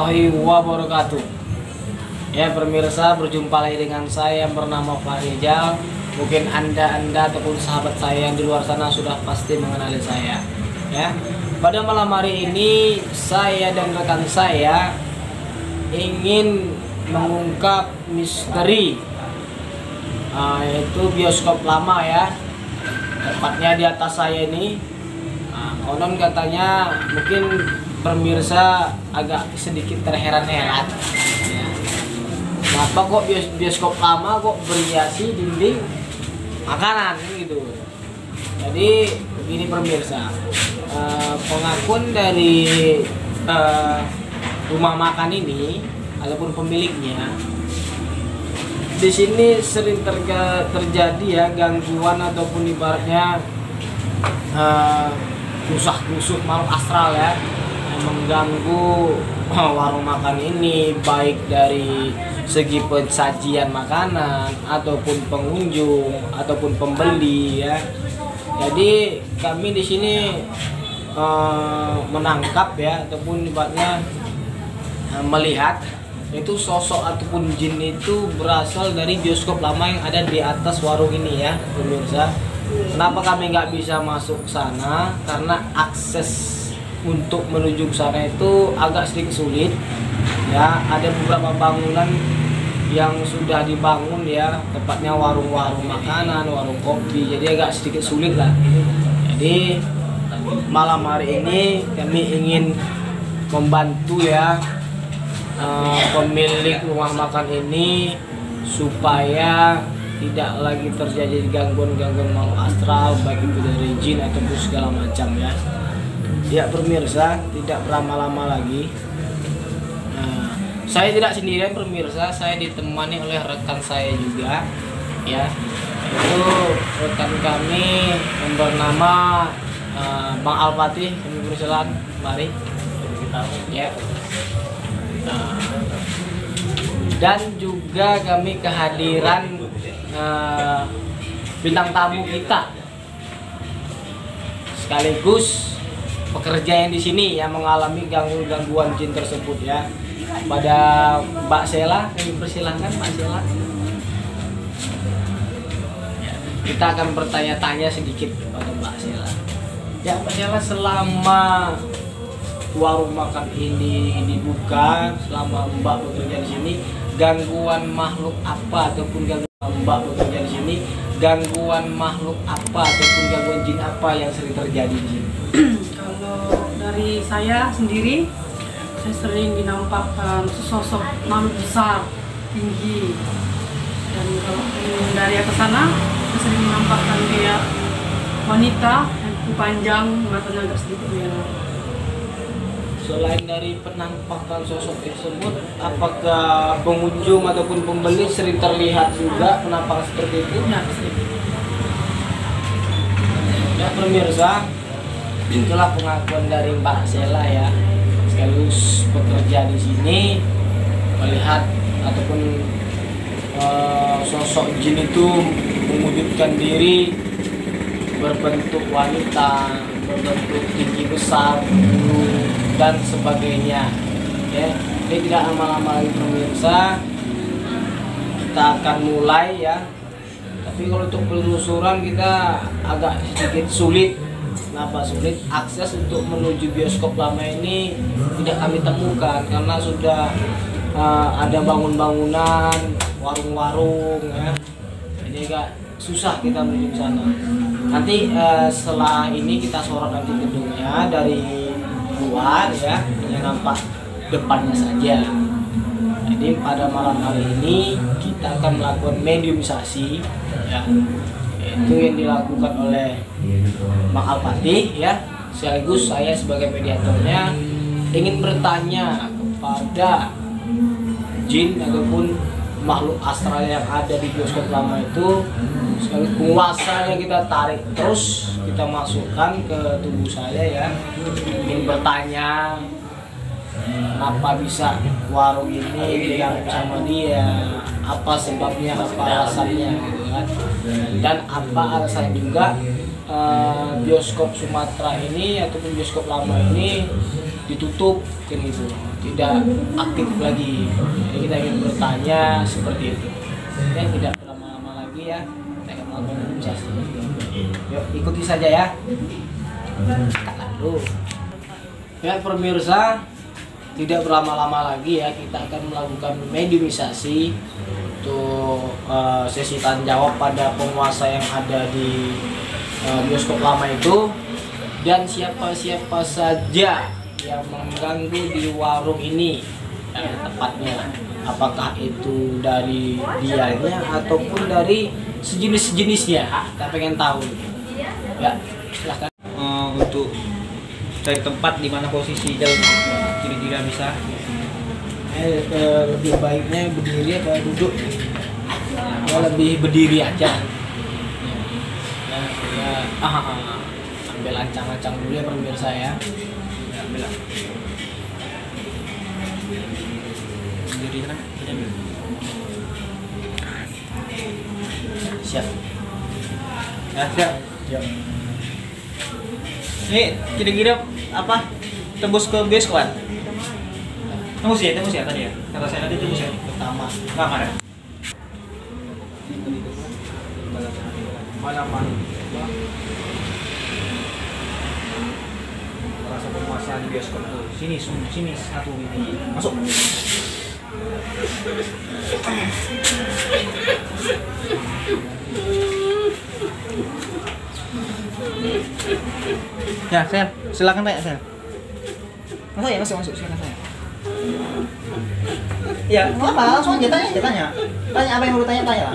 warahmatullahi wabarakatuh. Ya pemirsa, berjumpa lagi dengan saya yang bernama Farijal. Mungkin anda ataupun sahabat saya yang di luar sana sudah pasti mengenali saya. Ya, pada malam hari ini saya dan rekan saya ingin mengungkap misteri, yaitu bioskop lama ya. Tepatnya di atas saya ini. Konon katanya mungkin pemirsa agak sedikit terheran-heran ya. Kenapa kok bioskop lama kok berhiasi dinding makanan gitu. Jadi begini pemirsa, pengakuan dari rumah makan ini ataupun pemiliknya, di sini sering terjadi ya gangguan ataupun ibaratnya kusah-kusuk makhluk astral ya, yang mengganggu warung makan ini, baik dari segi pensajian makanan ataupun pengunjung ataupun pembeli ya. Jadi kami di sini menangkap ya ataupun ibaratnya melihat itu sosok ataupun jin itu berasal dari bioskop lama yang ada di atas warung ini ya pemirsa. Kenapa kami nggak bisa masuk ke sana? Karena akses untuk menuju ke sana itu agak sedikit sulit ya. Ada beberapa bangunan yang sudah dibangun ya, tepatnya warung-warung makanan, warung kopi, jadi agak sedikit sulit lah. Jadi malam hari ini kami ingin membantu ya pemilik rumah makan ini supaya tidak lagi terjadi gangguan-gangguan makhluk astral, baik itu dari jin ataupun segala macam ya. Ya pemirsa, tidak berlama-lama lagi. Saya tidak sendirian pemirsa, saya ditemani oleh rekan saya juga ya. Itu rekan kami yang bernama Bang Al-Fatih. Kami persilakan, mari ya. Dan juga kami kehadiran bintang tamu kita, sekaligus pekerja yang di sini yang mengalami gangguan jin tersebut ya. Pada Mbak Sela, kami persilahkan Mbak Sela. Ya, kita akan bertanya-tanya sedikit kepada Mbak Sela. Ya Mbak Sela, selama warung makan ini dibuka, selama Mbak bekerja di sini, gangguan makhluk apa ataupun Mbak bekerja di sini, gangguan makhluk apa ataupun gangguan jin apa yang sering terjadi di sini? Kalau dari saya sendiri, saya sering dinampakkan sesosok makhluk besar, tinggi. Dan kalau dari atas sana, saya sering dinampakkan dia wanita yang kuku panjang, matanya agak sedikit merah. Selain dari penampakan sosok tersebut, apakah pengunjung ataupun pembeli sering terlihat juga penampakan seperti itu? Ya, sedikit. Ya pemirsa, itulah pengakuan dari Mbak Sela ya, sekaligus bekerja di sini, melihat ataupun sosok jin itu mewujudkan diri berbentuk wanita, berbentuk tinggi besar, dan sebagainya ya. Ini tidak lama-lama lagi pemirsa, kita akan mulai ya. Tapi kalau untuk penelusuran kita agak sedikit sulit. Kenapa sulit? Akses untuk menuju bioskop lama ini tidak kami temukan karena sudah ada bangunan-bangunan, warung-warung ya. Jadi agak susah kita menuju ke sana. Nanti setelah ini kita sorot nanti gedungnya dari luar ya, hanya nampak depannya saja. Jadi pada malam hari ini kita akan melakukan mediumisasi ya, itu yang dilakukan oleh Bang Al-Fatih ya, sekaligus saya sebagai mediatornya ingin bertanya kepada jin ataupun makhluk astral yang ada di bioskop lama itu, sekaligus penguasanya kita tarik terus kita masukkan ke tubuh saya ya. Ingin bertanya kenapa bisa warung ini diganggu sama dia, apa sebabnya, apa alasannya gitu kan. Dan apa alasan juga bioskop Sumatera ini ataupun bioskop lama ini ditutup kan gitu, tidak aktif lagi. Jadi kita ingin bertanya seperti itu. Ya, tidak berlama-lama lagi ya, kita akan melakukan imunisasi. Yuk ikuti saja ya. Lalu ya pemirsa, tidak berlama-lama lagi ya, kita akan melakukan mediumisasi untuk sesi tanya jawab pada penguasa yang ada di bioskop lama itu, dan siapa-siapa saja yang mengganggu di warung ini, tepatnya apakah itu dari dianya ataupun dari sejenis-sejenisnya, kita pengen tahu ya. Silahkan untuk cari tempat di mana posisi jauh kira-kira bisa. Lebih baiknya berdiri atau duduk? Ya, lebih berdiri aja. Ya, ambil ancang-ancang dulu ya pemirsa ya. Ya, ambil lah. Sendiri kan? Siap. Ya, siap. Yuk. Ini kira-kira apa? Tembus ke bioskop kan? Tembus ya tadi ya. Kata saya tadi tembus ya. Pertama, Kamar ya. mana Rasa penguasaan bioskop tuh. Sini satu ini. Masuk. Ya, Sel, silakan tanya, Sel. Masuk, silakan tanya. Ya, nggak apa, langsung aja tanya. Tanya apa yang mau tanya lah.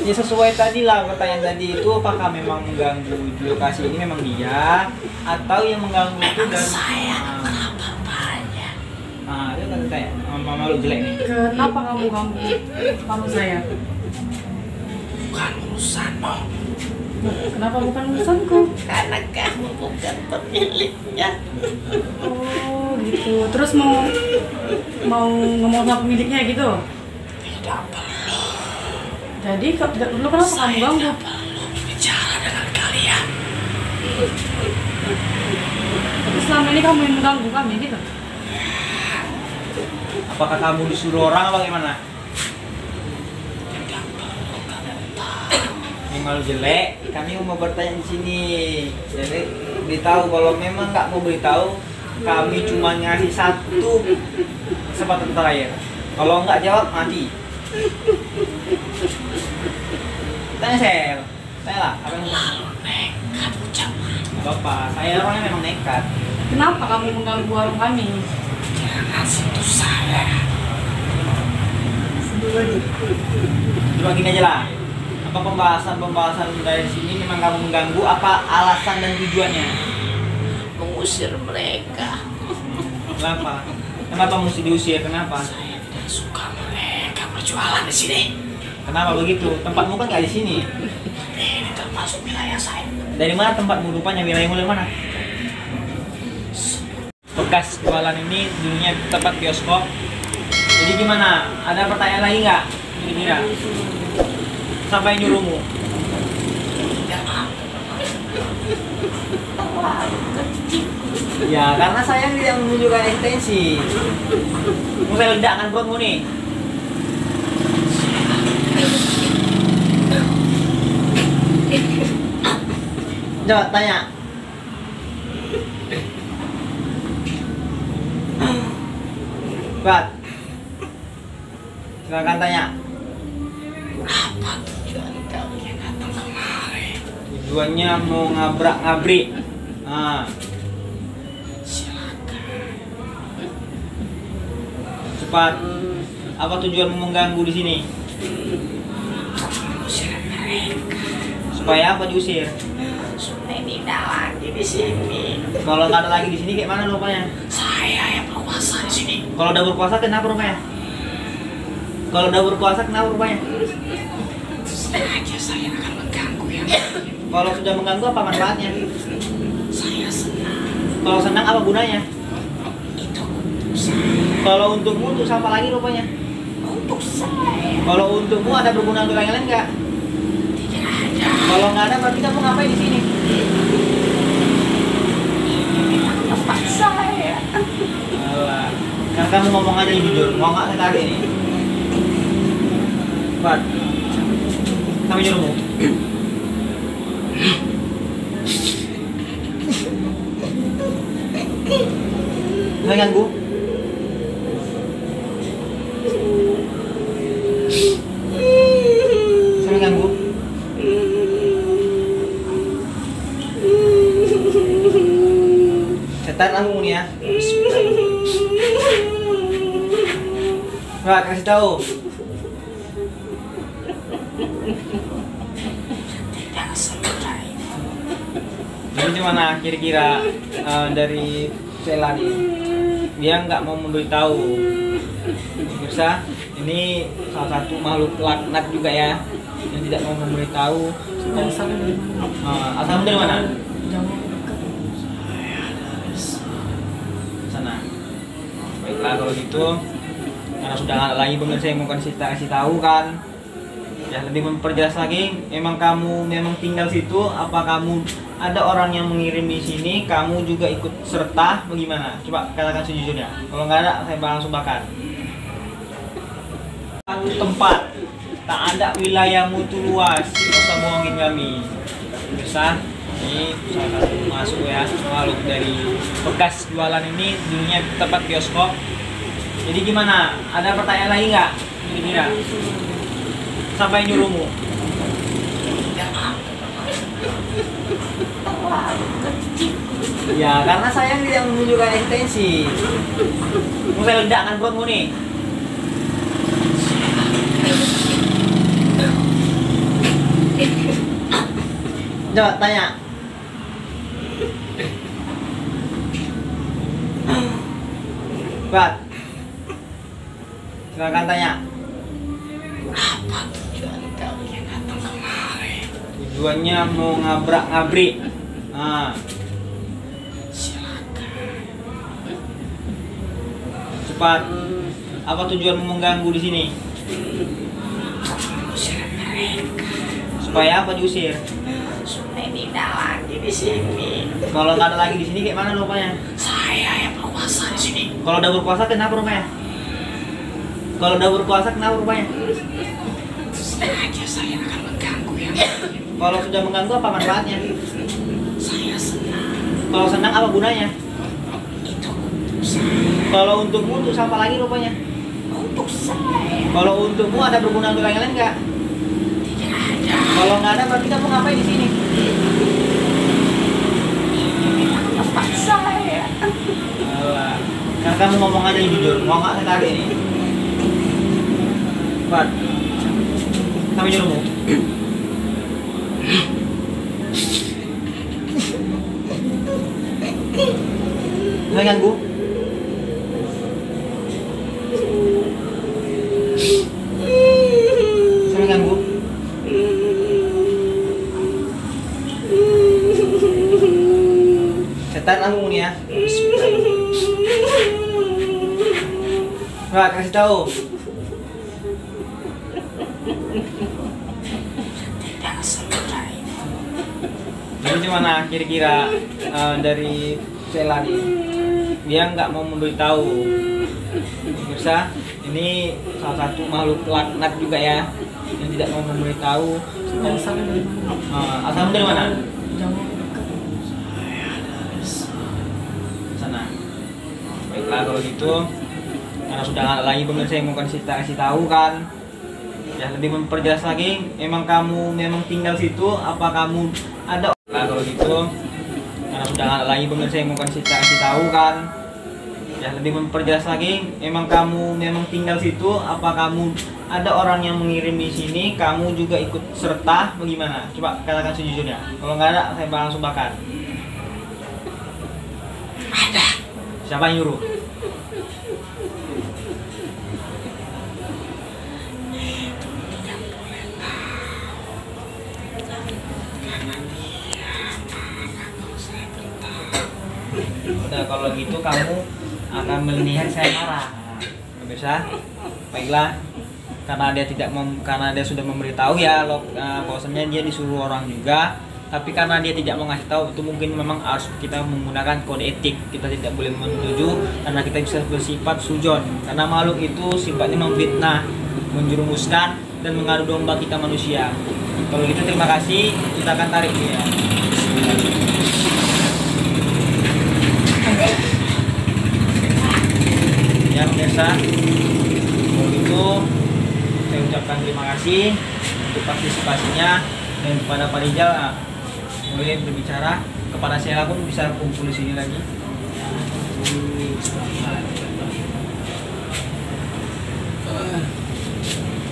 Ya sesuai tadi lah pertanyaan tadi itu, apakah memang mengganggu di lokasi ini memang dia, atau yang mengganggu itu dan saya kenapa banyak? Ah, itu kan tanya, mama lu jelek nih. Kenapa kamu ganggu paman saya? Bukan urusanmu, Kenapa bukan urusanku? karena kamu bukan pemiliknya. Oh gitu. Terus mau ngomong sama pemiliknya gitu? Tidak perlu. Jadi tidak perlu, kenapa kamu ganggu? Perlu bicara dengan kalian. Tapi selama ini kamu yang mengganggu kami gitu? Apakah kamu disuruh orang apa gimana? Tidak perlu kamu tahu. Ini malu jelek, kami mau bertanya di sini. Jadi beritahu, kalau memang nggak mau beritahu, kami cuma ngasih satu kesempatan terakhir. Kalau nggak jawab mati. Tanya Sel, tanya lah. Apa yang Lalu nekat ucapan. Bapak, saya orangnya memang nekat. Kenapa kamu mengganggu warung kami? Jangan sentuh saya. Coba gini aja lah. Apa pembahasan dari sini memang kamu mengganggu? Apa alasan dan tujuannya? Mengusir mereka. Kenapa? Kenapa mesti diusir? Kenapa? Saya tidak suka mereka berjualan di sini. Kenapa begitu? Tempatmu kan nggak di sini. Ini termasuk wilayah saya. Dari mana tempatmu? Rupanya wilayahmu dari mana? Bekas jualan ini dulunya tempat bioskop. Jadi gimana? Ada pertanyaan lagi nggak? Kira-kira? Sampai nyuruhmu. Ya, karena saya tidak menunjukkan ekstensi. Mau saya ledakkan perutmu nih. Coba tanya. Bat. Silakan tanya. Apa tujuan kalian datang kemari? Tujuannya mau ngabrak-ngabrik. Nah, Silakan. cepat. Apa tujuanmu mengganggu di sini? Mengusir mereka. Supaya apa diusir? Supaya tidak lagi di sini. Kalau nggak ada lagi di sini kayak mana rupanya? Saya yang berkuasa di sini. Kalau udah berkuasa kenapa rupanya? Kalau udah berkuasa kenapa rupanya? Sengaja saya akan mengganggu yang Kalau sudah mengganggu apa manfaatnya? saya senang. Kalau senang apa gunanya? Itu untuk saya. Kalau untukmu untuk apa lagi rupanya? Untuk saya. Kalau untukmu ada berguna untuk yang lain nggak? Tidak ada. Kalau nggak ada berarti kamu ngapain di sini? tempat saya. Alah. Kan kamu ngomong aja yang jujur, mau nggak saya tarik nih? Cepat. Kami nyuruhmu. Saya ganggu. Saya ganggu. Setan aku nih ya. Nggak kasih tahu. Tidak selesai. Jadi gimana kira-kira dari Sela nih? Dia nggak mau memberitahu. Bisa, ini salah satu makhluk laknat juga ya, yang tidak mau memberitahu. Asalmu dari mana? Sana. Baiklah kalau gitu, karena sudah nggak ada lagi bener saya mau kasih tahu kan. Ya lebih memperjelas lagi, memang kamu memang tinggal situ, apa kamu ada orang yang mengirim di sini, kamu juga ikut serta, bagaimana? Coba katakan sejujurnya. Kalau nggak ada, saya langsung bakar. Satu tempat, tak ada wilayahmu itu luas, nggak usah bohongin kami. Bisa, ini salah satu masuk ya, makhluk dari bekas jualan ini, dulunya tempat bioskop. Jadi gimana? Ada pertanyaan lagi nggak? Kira-kira? Sampai nyuruhmu. Ya, karena saya tidak menunjukkan ekstensi. Mau saya ledakkan perutmu nih. Coba tanya. Bat. Silakan tanya. Apa tujuan kalian datang kemari? Tujuannya mau ngabrak-ngabrik. Nah, Silakan. cepat. Apa tujuanmu mengganggu di sini? Usir mereka. Supaya apa diusir? Supaya tidak lagi di sini. Kalau nggak ada lagi di sini, kayak mana rupanya? Saya yang berkuasa di sini. Kalau udah berkuasa, kenapa rupanya? Kalau udah berkuasa, kenapa rupanya? Sengaja saya akan mengganggu yang lain. Kalau sudah mengganggu, apa manfaatnya? Saya senang. Kalau senang, apa gunanya? Itu untuk saya. Kalau untukmu, untuk siapa lagi rupanya? Untuk saya. Kalau untukmu ada berguna untuk yang lain nggak? Tidak ada. Kalau nggak ada, berarti kamu ngapain di sini? Tempat saya. Alah. Kan kamu ngomong aja yang jujur, mau nggak saya tarik nih? Cepat. Kami nyuruhmu. Saya ganggu. Saya ganggu. Setan aku nih ya. Nggak kasih tahu. Tidak selesai. Jadi gimana kira-kira dari Sela nih? Dia nggak mau memberitahu. Bisa, ini salah satu makhluk laknat juga ya, yang tidak mau memberitahu. Asalmu dari mana? Sana. Baiklah kalau gitu, karena sudah nggak ada lagi bener saya mau kasih tahu kan. Ya lebih memperjelas lagi, memang kamu memang tinggal situ, apa kamu ada? Nah kalau gitu, karena sudah nggak ada lagi bener saya mau kasih tahu kan. Ya lebih memperjelas lagi, memang kamu memang tinggal situ, apa kamu ada orang yang mengirim di sini, kamu juga ikut serta, bagaimana? Coba katakan sejujurnya. Kalau nggak ada, saya langsung bakar. Ada. Siapa yang nyuruh? Udah kalau gitu kamu akan melihat saya marah. Bisa? Baiklah. Karena dia sudah memberitahu ya, bahwasanya dia disuruh orang juga tapi karena dia tidak mau ngasih tahu, itu mungkin memang harus kita menggunakan kode etik. Kita tidak boleh menuju karena kita bisa bersifat sujon, karena makhluk itu sifatnya memfitnah, menjerumuskan dan mengadu domba kita manusia. Kalau gitu terima kasih, kita akan tarik dia. Ya biasa. Kalau gitu saya ucapkan terima kasih untuk partisipasinya, dan kepada Pak Rijal boleh berbicara, kepada saya pun bisa kumpul di sini lagi.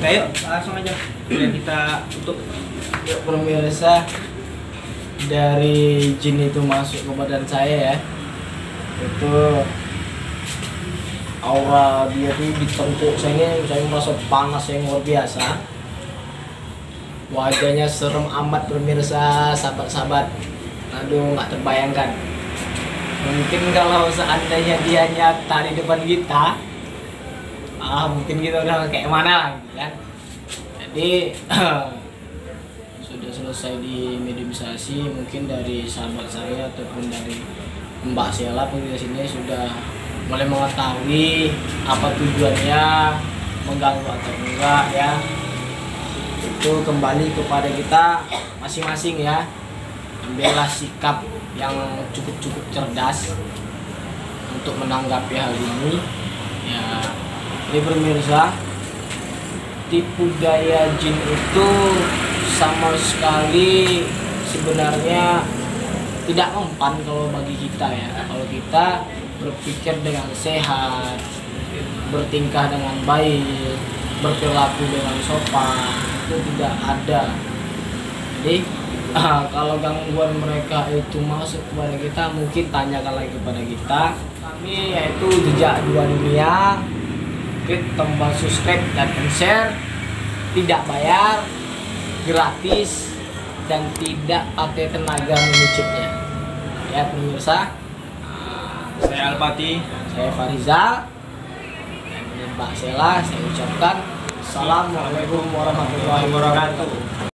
Ayo langsung aja biar kita tutup. Yuk pemirsa, dari jin itu masuk ke badan saya ya, itu aura dia tuh ditengkuk saya merasa panas yang luar biasa. Wajahnya serem amat pemirsa, sahabat-sahabat. Aduh, nggak terbayangkan. Mungkin kalau seandainya dia nyata di depan kita, mungkin kita udah kayak mana gitu kan. Jadi sudah selesai di mediumisasi, mungkin dari sahabat saya ataupun dari Mbak Sela penjelasannya sudah mulai mengetahui apa tujuannya, mengganggu atau enggak ya. Itu kembali kepada kita masing-masing ya. Ambillah sikap yang cukup cerdas untuk menanggapi hal ini ya. Jadi pemirsa, tipu daya jin itu sama sekali sebenarnya tidak mempan kalau bagi kita ya. Kalau kita berpikir dengan sehat, bertingkah dengan baik, berperilaku dengan sopan, itu tidak ada. Jadi kalau gangguan mereka itu masuk kepada kita, mungkin tanyakan lagi kepada kita. Kami yaitu Jejak Dua Dunia, klik tombol subscribe dan share, tidak bayar, gratis, dan tidak pakai tenaga mengicipnya ya pemirsa. Saya Alpati, Saya Farizal, dan Mbak Sela, saya ucapkan Assalamualaikum warahmatullahi wabarakatuh.